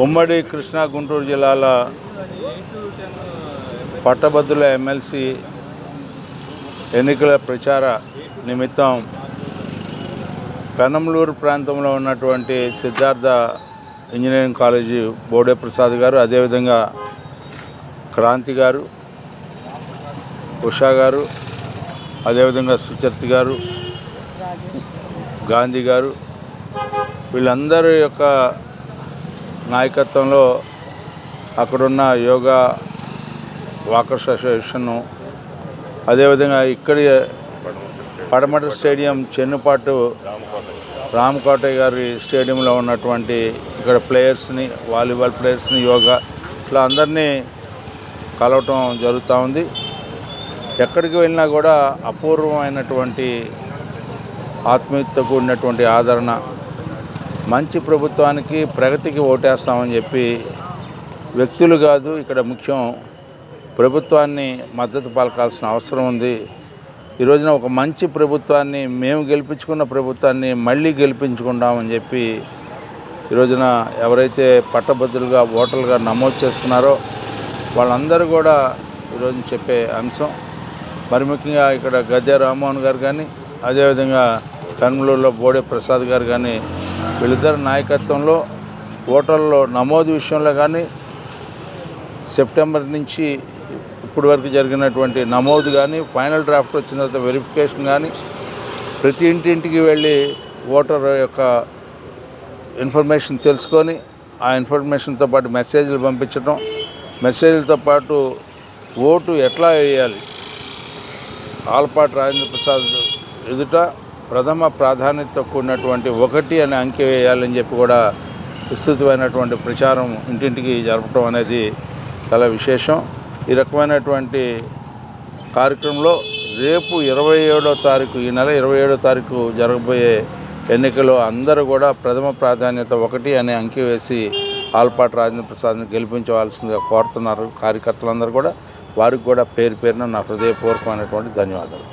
ఉమ్మడి కృష్ణా గుంటూరు జిల్లాల పట్టభద్రుల ఎమ్మెల్సీ ఎన్నికల ప్రచార నిమిత్తం పెనంలూరు ప్రాంతంలో ఉన్నటువంటి సిద్ధార్థ ఇంజనీరింగ్ కాలేజీ బోడే ప్రసాద్ గారు, అదేవిధంగా క్రాంతి గారు, ఉషా గారు, అదేవిధంగా సుచర్తి గారు, గాంధీ గారు, వీళ్ళందరి యొక్క నాయకత్వంలో అక్కడున్న యోగా వాకర్స్ అసోసియేషను, అదేవిధంగా ఇక్కడి పడమట స్టేడియం చెన్నుపాటు రామకోటయ్య గారి స్టేడియంలో ఉన్నటువంటి ఇక్కడ ప్లేయర్స్ని, వాలీబాల్ ప్లేయర్స్ని, యోగా ఇట్లా అందరినీ కలవటం జరుగుతూ ఉంది. ఎక్కడికి వెళ్ళినా కూడా అపూర్వమైనటువంటి ఆత్మీయతతో కూడినటువంటి ఆదరణ, మంచి ప్రభుత్వానికి ప్రగతికి ఓటేస్తామని చెప్పి వ్యక్తులు కాదు, ఇక్కడ ముఖ్యం ప్రభుత్వాన్ని మద్దతు పలకాల్సిన అవసరం ఉంది. ఈ రోజున ఒక మంచి ప్రభుత్వాన్ని, మేము గెలిపించుకున్న ప్రభుత్వాన్ని మళ్ళీ గెలిపించుకుంటామని చెప్పి ఈ రోజున ఎవరైతే పట్టభద్రులుగా ఓటర్లుగా నమోదు చేసుకున్నారో వాళ్ళందరూ కూడా ఈరోజు చెప్పే అంశం. మరి ముఖ్యంగా ఇక్కడ గద్దె రామ్మోహన్ గారు కానీ, అదేవిధంగా పెనంలూరులో బోడే ప్రసాద్ గారు కానీ, వీళ్ళిద్దరి నాయకత్వంలో ఓటర్లలో నమోదు విషయంలో కానీ, సెప్టెంబర్ నుంచి ఇప్పటి వరకు జరిగినటువంటి నమోదు కానీ, ఫైనల్ డ్రాఫ్ట్ వచ్చిన తర్వాత వెరిఫికేషన్ కానీ, ప్రతి ఇంటింటికి వెళ్ళి ఓటర్ యొక్క ఇన్ఫర్మేషన్ తెలుసుకొని ఆ ఇన్ఫర్మేషన్తో పాటు మెసేజ్లు పంపించడం, మెసేజ్లతో పాటు ఓటు ఎట్లా వేయాలి, ఆలపాటి రాజేంద్ర ప్రసాద్ ఎదుట ప్రథమ ప్రాధాన్యత కూడినటువంటి 1 అనే అంకె వేయాలని చెప్పి కూడా విస్తృతమైనటువంటి ప్రచారం ఇంటింటికి జరపడం అనేది చాలా విశేషం. ఈ రకమైనటువంటి కార్యక్రమంలో రేపు 27వ తారీఖు, ఈ నెల 27వ తారీఖు జరగబోయే ఎన్నికల్లో అందరూ కూడా ప్రథమ ప్రాధాన్యత 1 అనే అంకె వేసి ఆలపాటి రాజేంద్ర ప్రసాద్ని గెలిపించవలసిందిగా కోరుతున్నారు కార్యకర్తలందరూ కూడా. వారికి కూడా పేరు పేరున నా హృదయపూర్వకమైనటువంటి ధన్యవాదాలు.